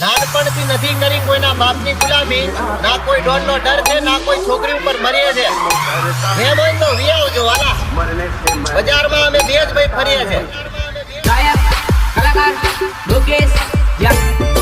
નાનપણથી નથી કરી કોઈના બાપની ગુલામી, ના કોઈ ડોનનો ડર છે, ના કોઈ છોકરી ઉપર મરીએ છે. મેં બોલ તો વી આવજો વાલા. બજારમાં અમે બે જ ભાઈ ફરીએ છે. ગાયક કલાકાર મુકેશ યા